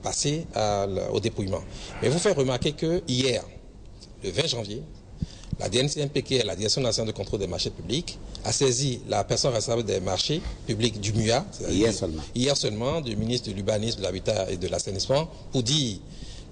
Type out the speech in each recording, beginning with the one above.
passer au dépouillement. Mais vous faire remarquer que hier, le 20 janvier, la DNCMP, qui est la Direction nationale de contrôle des marchés publics, a saisi la personne responsable des marchés publics du MUA, hier seulement, du ministre de l'Urbanisme, de l'Habitat et de l'Assainissement, pour dire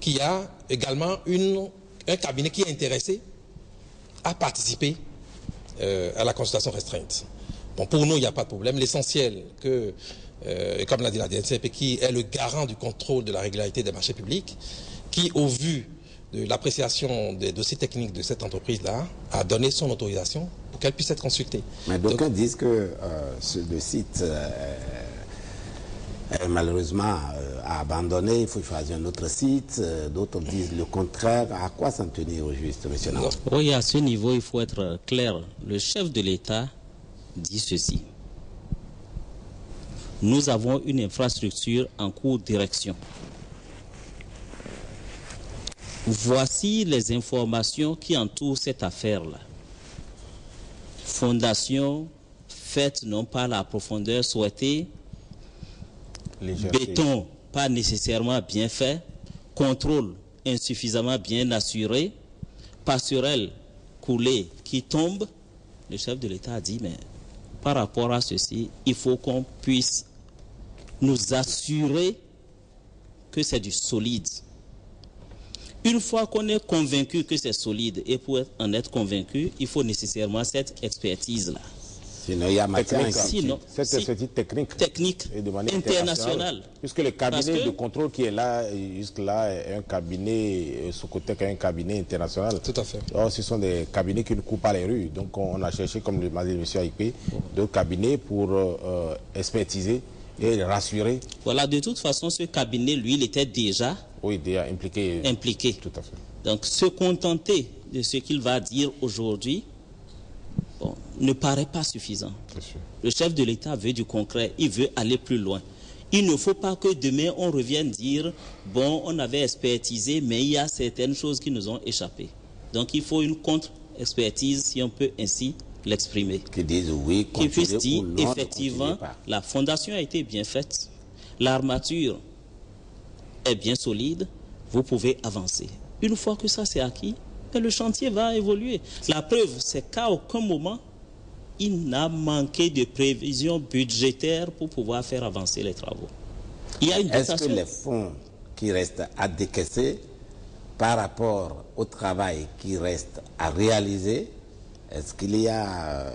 qu'il y a également un cabinet qui est intéressé à participer à la consultation restreinte. Bon, pour nous, il n'y a pas de problème. L'essentiel que, comme l'a dit la DNCP, qui est le garant du contrôle de la régularité des marchés publics, qui, au vu de l'appréciation des dossiers techniques de cette entreprise-là, a donné son autorisation pour qu'elle puisse être consultée. Mais d'aucuns disent que le site est malheureusement abandonné, il faut choisir un autre site. D'autres disent le contraire. À quoi s'en tenir au juste, M. Nao? Oui, à ce niveau, il faut être clair. Le chef de l'État dit ceci. Nous avons une infrastructure en cours de direction. Voici les informations qui entourent cette affaire-là. Fondation faite non pas à la profondeur souhaitée, béton pas nécessairement bien fait, contrôle insuffisamment bien assuré, passerelle coulée qui tombe. Le chef de l'État a dit, mais par rapport à ceci, il faut qu'on puisse nous assurer que c'est du solide. Une fois qu'on est convaincu que c'est solide, et pour en être convaincu, il faut nécessairement cette expertise-là. Sinon, il y a matière cette expertise technique et de manière internationale. Puisque le cabinet de contrôle qui est là, jusque-là, est un cabinet, Socotec est un cabinet international. Tout à fait. Or, ce sont des cabinets qui ne courent pas les rues. Donc, on a cherché, comme m'a dit M. Aïpé, d'autres cabinets pour expertiser et rassurer. Voilà, de toute façon, ce cabinet, lui, il était déjà... Oui, déjà impliqué. Tout à fait. Donc, se contenter de ce qu'il va dire aujourd'hui, bon, ne paraît pas suffisant. Le chef de l'État veut du concret, il veut aller plus loin. Il ne faut pas que demain, on revienne dire, bon, on avait expertisé, mais il y a certaines choses qui nous ont échappé. Donc, il faut une contre-expertise, si on peut ainsi l'exprimer. Qui disent oui, qui puisse dire, effectivement, la fondation a été bien faite, l'armature est bien solide, vous pouvez avancer. Une fois que ça c'est acquis, le chantier va évoluer. La preuve, c'est qu'à aucun moment, il n'a manqué de prévisions budgétaires pour pouvoir faire avancer les travaux. Il y a une dotation. Est-ce que les fonds qui restent à décaisser par rapport au travail qui reste à réaliser, est-ce qu'il y a...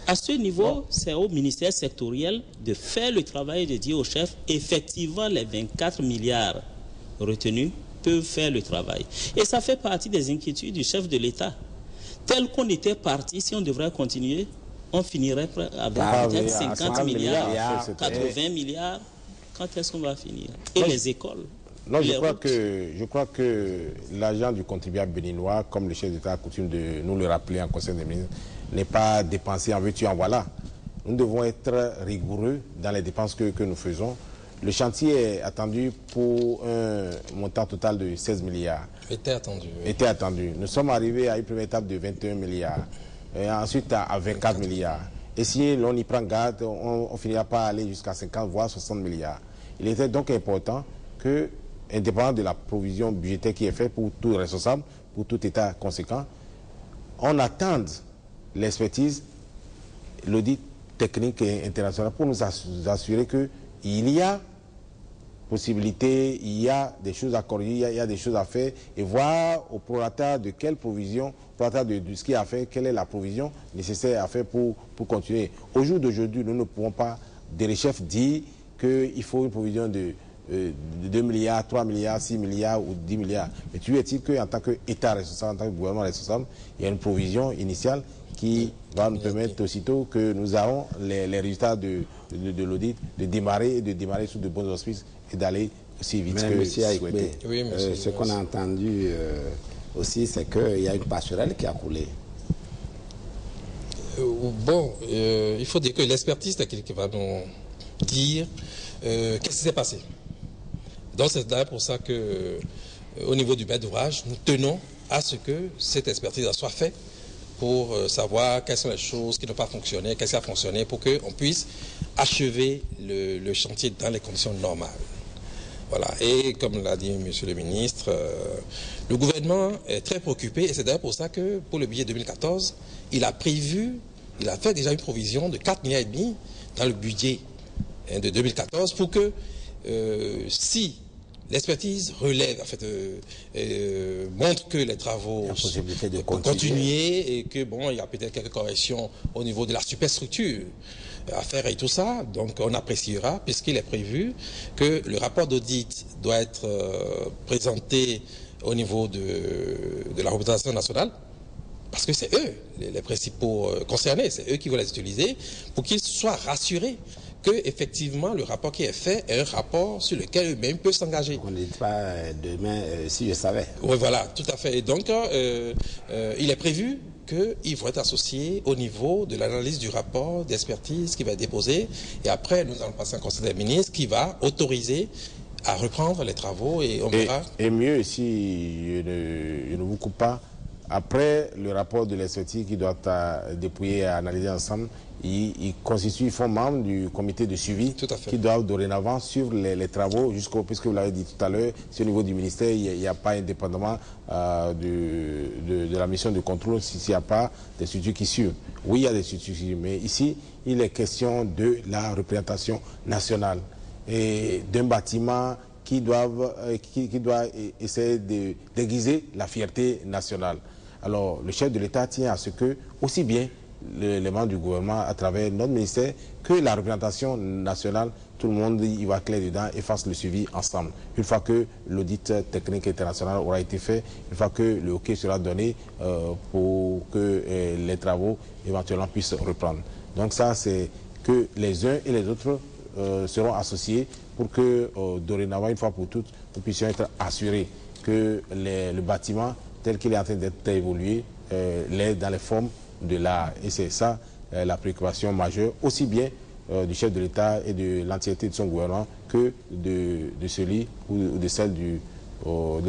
À ce niveau, c'est au ministère sectoriel de faire le travail et de dire au chef, effectivement, les 24 milliards retenus peuvent faire le travail. Et ça fait partie des inquiétudes du chef de l'État. Tel qu'on était parti, si on devrait continuer, on finirait avec peut-être 50 milliards, 80 milliards. Quand est-ce qu'on va finir? Et les écoles? Non, je crois que l'argent du contribuable béninois, comme le chef d'État a coutume de nous le rappeler en Conseil des ministres, n'est pas dépensé en veux-tu en voilà. Nous devons être rigoureux dans les dépenses que nous faisons. Le chantier est attendu pour un montant total de 16 milliards. Était attendu. Oui. Était attendu. Nous sommes arrivés à une première étape de 21 milliards. Et ensuite à 24 milliards. Et si l'on y prend garde, on finira par aller jusqu'à 50 voire 60 milliards. Il était donc important que, indépendamment de la provision budgétaire qui est faite pour tout responsable, pour tout État conséquent, on attende l'expertise, l'audit technique et international pour nous assurer qu'il y a possibilité, il y a des choses à corriger, il y a des choses à faire et voir au prorata de quelle provision, prorata de ce qui a fait, quelle est la provision nécessaire à faire pour continuer. Au jour d'aujourd'hui, nous ne pouvons pas, des chefs, dire qu'il faut une provision de 2 milliards, 3 milliards, 6 milliards ou 10 milliards. Mais tu est-il qu'en tant qu'État responsable, en tant que gouvernement responsable, il y a une provision initiale qui va nous permettre aussitôt que nous avons les résultats de l'audit, de démarrer sous de bons auspices et d'aller aussi vite que souhaité. Oui, ce qu'on a entendu aussi, c'est qu'il y a une passerelle qui a coulé. Il faut dire que l'expertise technique va nous dire qu'est-ce qui s'est passé. Donc c'est d'ailleurs pour ça que au niveau du maître d'ouvrage, nous tenons à ce que cette expertise soit faite pour savoir quelles sont les choses qui n'ont pas fonctionné, qu'est-ce qui a fonctionné, pour qu'on puisse achever le chantier dans les conditions normales. Voilà. Et comme l'a dit M. le ministre, le gouvernement est très préoccupé et c'est d'ailleurs pour ça que pour le budget 2014, il a fait déjà une provision de 4,5 milliards dans le budget de 2014 pour que si l'expertise relève, en fait, montre que les travaux continuer et que bon, il y a peut-être quelques corrections au niveau de la superstructure à faire et tout ça. Donc on appréciera, puisqu'il est prévu que le rapport d'audit doit être présenté au niveau de la représentation nationale, parce que c'est eux les principaux concernés, c'est eux qui vont les utiliser pour qu'ils soient rassurés que effectivement le rapport qui est fait est un rapport sur lequel eux-mêmes peuvent s'engager. On ne dit pas demain si je savais. Oui, voilà, tout à fait. Et donc, il est prévu qu'ils vont être associés au niveau de l'analyse du rapport d'expertise qui va être déposé. Et après, nous allons passer un conseil des ministres qui va autoriser à reprendre les travaux et on verra. Et mieux, si je ne vous coupe pas, après le rapport de l'expertise qui doit être dépouillé et analysé ensemble, ils font membre du comité de suivi qui doivent dorénavant suivre les travaux jusqu'au, puisque vous l'avez dit tout à l'heure, si au niveau du ministère, il n'y a pas indépendamment de la mission de contrôle, s'il n'y a pas des structures qui suivent. Oui, il y a des structures qui suivent, mais ici, il est question de la représentation nationale et d'un bâtiment qui doit essayer d'aiguiser la fierté nationale. Alors, le chef de l'État tient à ce que, aussi bien les membres du gouvernement, à travers notre ministère, que la représentation nationale, tout le monde y va clair dedans et fasse le suivi ensemble. Une fois que l'audit technique international aura été fait, une fois que le OK sera donné pour que les travaux éventuellement puissent reprendre. Donc ça, c'est que les uns et les autres seront associés pour que dorénavant, une fois pour toutes, nous puissions être assurés que le bâtiment tel qu'il est en train d'être évolué l'est dans les formes de l'art. Et c'est ça la préoccupation majeure, aussi bien du chef de l'État et de l'entièreté de son gouvernement que de celui ou de celle de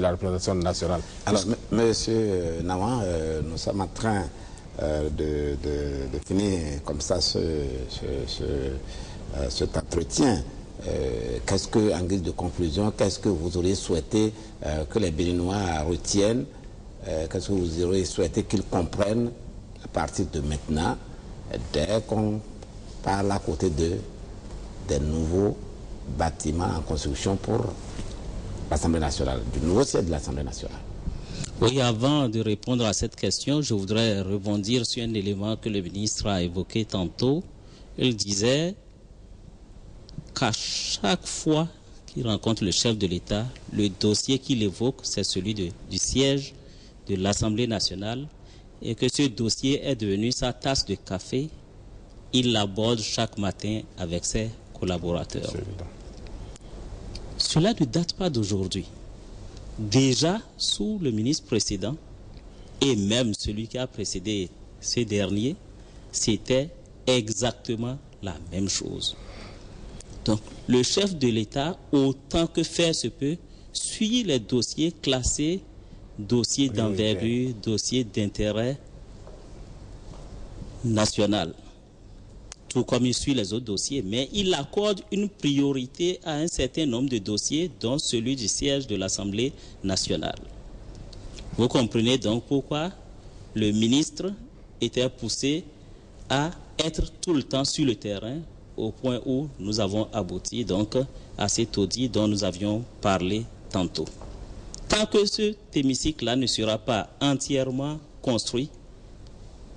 la représentation nationale. Alors, Monsieur Nawan, nous sommes en train de finir comme ça cet entretien. Qu'est-ce que, en guise de conclusion, qu'est-ce que vous auriez souhaité que les Béninois retiennent? Qu'est-ce que vous auriez souhaité qu'ils comprennent à partir de maintenant, dès qu'on parle à côté des nouveaux bâtiments en construction pour l'Assemblée nationale, du nouveau siège de l'Assemblée nationale? Oui, avant de répondre à cette question, je voudrais rebondir sur un élément que le ministre a évoqué tantôt. Il disait qu'à chaque fois qu'il rencontre le chef de l'État, le dossier qu'il évoque, c'est celui du siège de l'Assemblée nationale, et que ce dossier est devenu sa tasse de café. Il l'aborde chaque matin avec ses collaborateurs. Cela ne date pas d'aujourd'hui. Déjà, sous le ministre précédent, et même celui qui a précédé ce dernier, c'était exactement la même chose. Donc, le chef de l'État, autant que faire se peut, suit les dossiers classés, dossiers d'envergure, dossiers d'intérêt national, tout comme il suit les autres dossiers, mais il accorde une priorité à un certain nombre de dossiers, dont celui du siège de l'Assemblée nationale. Vous comprenez donc pourquoi le ministre était poussé à être tout le temps sur le terrain, au point où nous avons abouti donc à cet audit dont nous avions parlé tantôt. Tant que cet hémicycle-là ne sera pas entièrement construit,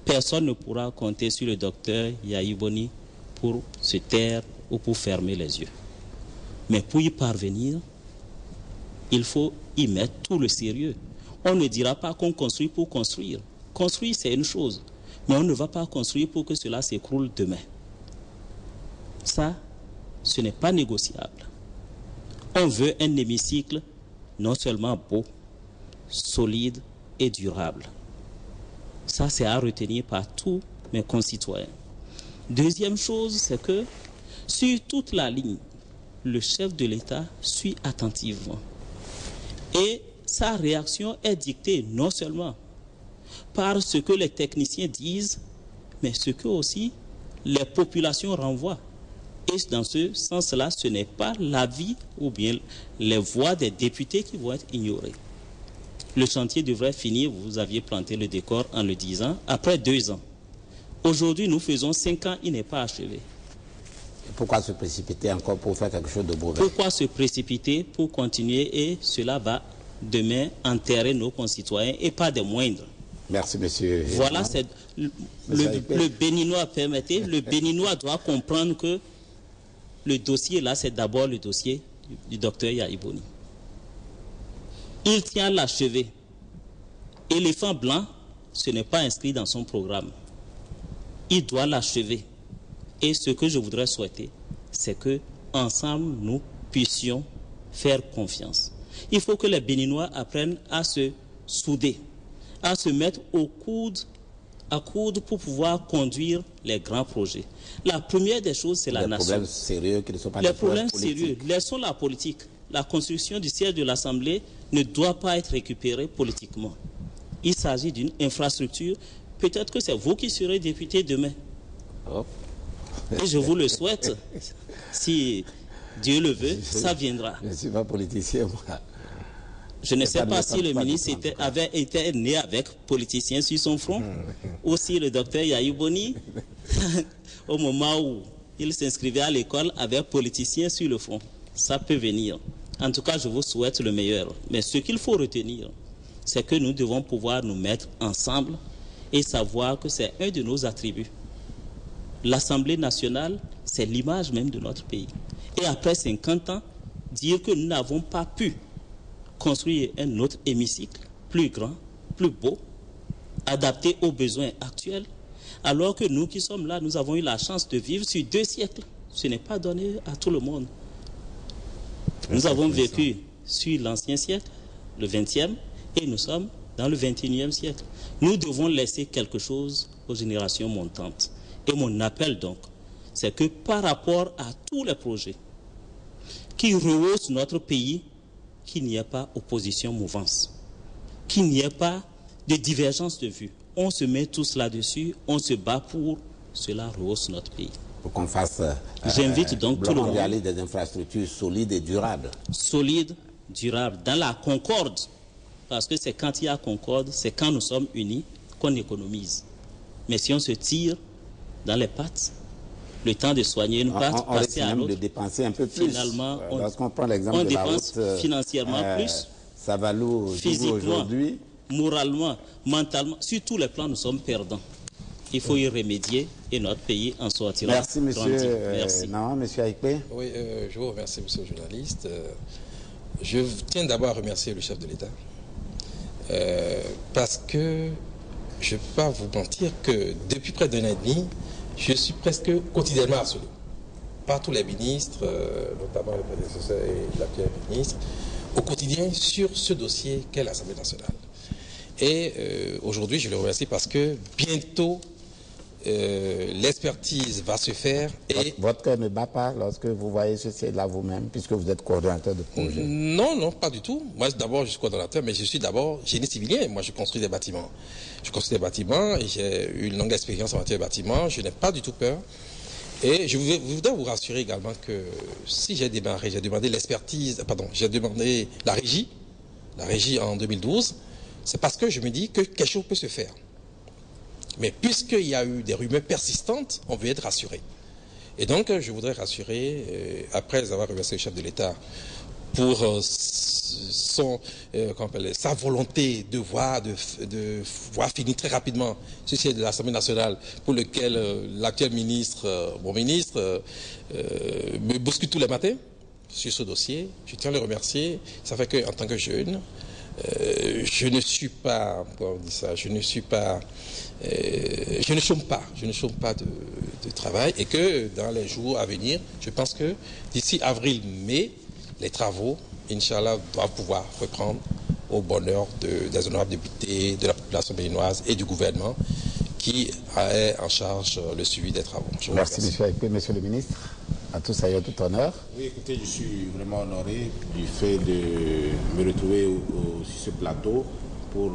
personne ne pourra compter sur le docteur Yahi Boni pour se taire ou pour fermer les yeux. Mais pour y parvenir, il faut y mettre tout le sérieux. On ne dira pas qu'on construit pour construire. Construire, c'est une chose, mais on ne va pas construire pour que cela s'écroule demain. Ça, ce n'est pas négociable. On veut un hémicycle non seulement beau, solide et durable. Ça, c'est à retenir par tous mes concitoyens. Deuxième chose, c'est que sur toute la ligne, le chef de l'État suit attentivement. Et sa réaction est dictée non seulement par ce que les techniciens disent, mais ce que aussi les populations renvoient. Et dans ce sens-là, ce n'est pas l'avis ou bien les voix des députés qui vont être ignorées. Le chantier devrait finir, vous aviez planté le décor en le disant, après 2 ans. Aujourd'hui, nous faisons 5 ans, il n'est pas achevé. Pourquoi se précipiter encore pour faire quelque chose de mauvais? Pourquoi se précipiter pour continuer, et cela va demain enterrer nos concitoyens et pas des moindres. Merci, monsieur. Voilà, c'est le Béninois, permettez, le Béninois doit comprendre que le dossier là, c'est d'abord le dossier du docteur Yahya Boni. Il tient à l'achever. Éléphant blanc, ce n'est pas inscrit dans son programme. Il doit l'achever. Et ce que je voudrais souhaiter, c'est que ensemble nous puissions faire confiance. Il faut que les Béninois apprennent à se souder, à se mettre à coude pour pouvoir conduire les grands projets. La première des choses, c'est la nation. Les problèmes sérieux qui ne sont pas les problèmes sérieux. Laissons la politique. La construction du siège de l'Assemblée ne doit pas être récupérée politiquement. Il s'agit d'une infrastructure. Peut-être que c'est vous qui serez député demain. Oh. Et je vous le souhaite. Si Dieu le veut, ça viendra. Je ne suis pas politicien, moi. Je ne sais pas si le ministre avait été né avec politicien sur son front, ou si le docteur Yahya Boni, au moment où il s'inscrivait à l'école, avait politicien sur le front. Ça peut venir. En tout cas, je vous souhaite le meilleur. Mais ce qu'il faut retenir, c'est que nous devons pouvoir nous mettre ensemble et savoir que c'est un de nos attributs. L'Assemblée nationale, c'est l'image même de notre pays. Et après 50 ans, dire que nous n'avons pas pu construire un autre hémicycle plus grand, plus beau, adapté aux besoins actuels, alors que nous qui sommes là, nous avons eu la chance de vivre sur 2 siècles. Ce n'est pas donné à tout le monde. Nous avons vécu sur l'ancien siècle, le 20e, et nous sommes dans le 21e siècle. Nous devons laisser quelque chose aux générations montantes. Et mon appel donc, c'est que par rapport à tous les projets qui rehaussent notre pays, qu'il n'y ait pas opposition mouvance, qu'il n'y ait pas de divergence de vue. On se met tous là-dessus, on se bat pour cela rehausse notre pays. Pour qu'on fasse j'invite donc tout le monde des infrastructures solides et durables. Solides, durables, dans la concorde. Parce que c'est quand il y a concorde, c'est quand nous sommes unis qu'on économise. Mais si on se tire dans les pattes, le temps de soigner une patte, passer à l'autre, de dépenser un peu plus. Finalement, lorsqu'on prend l'exemple on de la dépense route, financièrement plus, Savalou, physiquement, aujourd'hui, moralement, mentalement, sur tous les plans, nous sommes perdants. Il faut y remédier et notre pays en sortira. Merci, monsieur. Merci. Non, monsieur Aïkpé. Oui, je vous remercie, monsieur le journaliste. Je tiens d'abord à remercier le chef de l'État. Parce que je ne vais pas vous mentir que depuis près d'1 an et demi, je suis presque quotidiennement harcelé par tous les ministres, notamment le prédécesseur et l'actuel ministre, au quotidien sur ce dossier qu'est l'Assemblée nationale. Et aujourd'hui, je le remercie parce que bientôt, l'expertise va se faire. Et votre cœur ne bat pas lorsque vous voyez ceci là vous-même, puisque vous êtes coordonnateur de projet? Non, non, pas du tout. Moi, d'abord, je suis coordonnateur, mais je suis d'abord génie civilien. Moi, je construis des bâtiments. Je construis des bâtiments et j'ai eu une longue expérience en matière de bâtiments. Je n'ai pas du tout peur. Et je voudrais vous rassurer également que si j'ai démarré, j'ai demandé l'expertise, pardon, j'ai demandé la régie en 2012, c'est parce que je me dis que quelque chose peut se faire. Mais puisqu'il y a eu des rumeurs persistantes, on veut être rassuré. Et donc, je voudrais rassurer, après avoir remercié le chef de l'État pour sa volonté de voir finir très rapidement ce siège de l'Assemblée nationale pour lequel l'actuel ministre, mon ministre, me bouscule tous les matins sur ce dossier. Je tiens à le remercier. Ça fait qu'en tant que jeune, je ne suis pas, comment on dit ça, je ne chôme pas de travail et que dans les jours à venir, je pense que d'ici avril-mai, les travaux, Inch'Allah, doivent pouvoir reprendre au bonheur des honorables députés, de la population béninoise et du gouvernement qui est en charge le suivi des travaux. Merci, monsieur Aïkpé. Monsieur le ministre, à tous ailleurs, tout honneur. Oui, écoutez, je suis vraiment honoré du fait de me retrouver sur ce plateau pour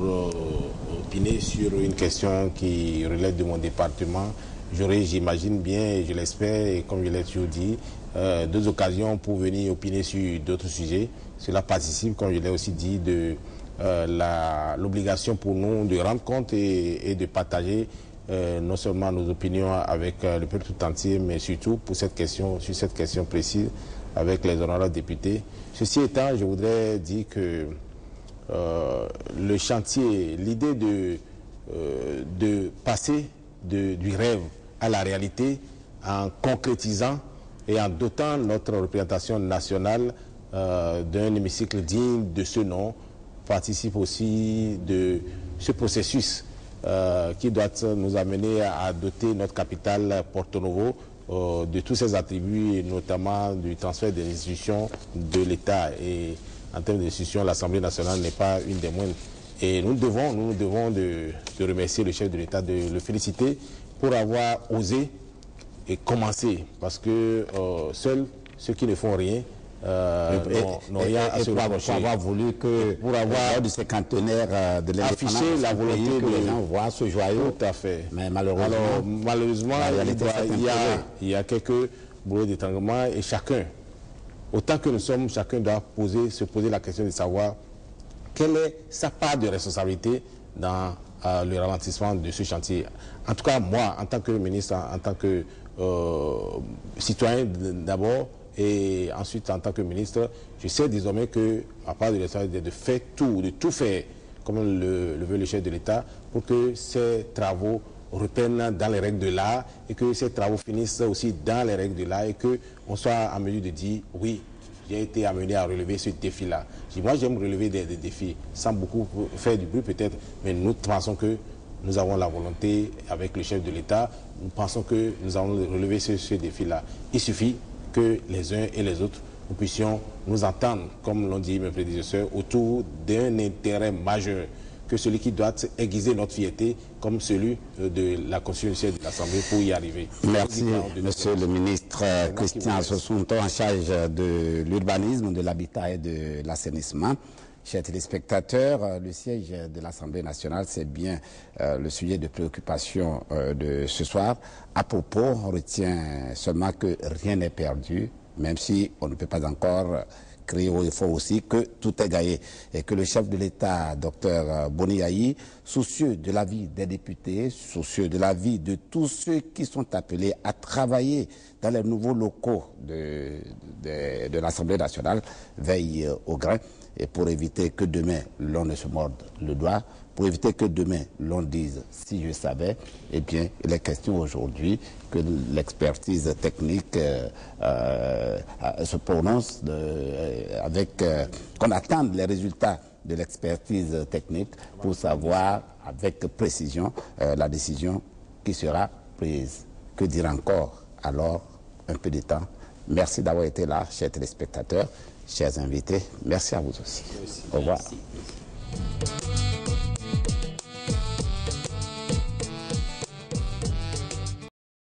opiner sur une question qui relève de mon département j'aurai, j'imagine bien, et je l'espère, et comme je l'ai toujours dit, 2 occasions pour venir opiner sur d'autres sujets. Cela participe, comme je l'ai aussi dit, de l'obligation pour nous de rendre compte et de partager non seulement nos opinions avec le peuple tout entier, mais surtout pour cette question, sur cette question précise avec les honorables députés. Ceci étant, je voudrais dire que le chantier, l'idée de passer du rêve à la réalité en concrétisant et en dotant notre représentation nationale d'un hémicycle digne de ce nom, participe aussi de ce processus qui doit nous amener à doter notre capitale Porto Novo de tous ses attributs, et notamment du transfert des institutions de l'État. Et en termes d'institutions, l'Assemblée nationale n'est pas une des moindres. Et nous devons de remercier le chef de l'État, de le féliciter pour avoir osé et commencer. Parce que seuls ceux qui ne font rien n'ont rien à se reprocher. Pour avoir voulu que, pour avoir lors du cinquantenaire de l'indépendance, afficher la volonté que les gens voient ce joyau. Tout à fait. Mais malheureusement, il y a quelques boulots d'étranglement, et chacun, autant que nous sommes, chacun doit se poser la question de savoir quelle est sa part de responsabilité dans le ralentissement de ce chantier. En tout cas, moi, en tant que ministre, en tant que citoyen d'abord, et ensuite en tant que ministre, je sais désormais que, à part de responsabilité, de tout faire, comme le veut le chef de l'État, pour que ces travaux reprennent dans les règles de l'art, et que ces travaux finissent aussi dans les règles de l'art, et qu'on soit en mesure de dire, oui, j'ai été amené à relever ce défi-là. Moi, j'aime relever des défis, sans beaucoup faire du bruit peut-être, mais nous pensons que nous avons la volonté, avec le chef de l'État, nous pensons que nous allons relever ce défi-là. Il suffit que les uns et les autres, nous puissions nous entendre, comme l'ont dit mes prédécesseurs, autour d'un intérêt majeur, que celui qui doit aiguiser notre fierté, comme celui de la constitution de l'Assemblée, pour y arriver. Merci, monsieur le ministre Christian Sosunto, en charge de l'urbanisme, de l'habitat et de l'assainissement. Chers téléspectateurs, le siège de l'Assemblée nationale, c'est bien le sujet de préoccupation de ce soir. À propos, on retient seulement que rien n'est perdu, même si on ne peut pas encore crier haut et fort aussi que tout est gagné. Et que le chef de l'État, Dr Boni Yayi, soucieux de la vie des députés, soucieux de la vie de tous ceux qui sont appelés à travailler dans les nouveaux locaux de l'Assemblée nationale, veille au grain. Et pour éviter que demain, l'on ne se morde le doigt, pour éviter que demain, l'on dise « si je savais », eh bien, il est question aujourd'hui que l'expertise technique se prononce qu'on attende les résultats de l'expertise technique pour savoir avec précision la décision qui sera prise. Que dire encore? Alors, un peu de temps. Merci d'avoir été là, chers téléspectateurs. Chers invités, merci à vous aussi. Merci. Au revoir. Merci.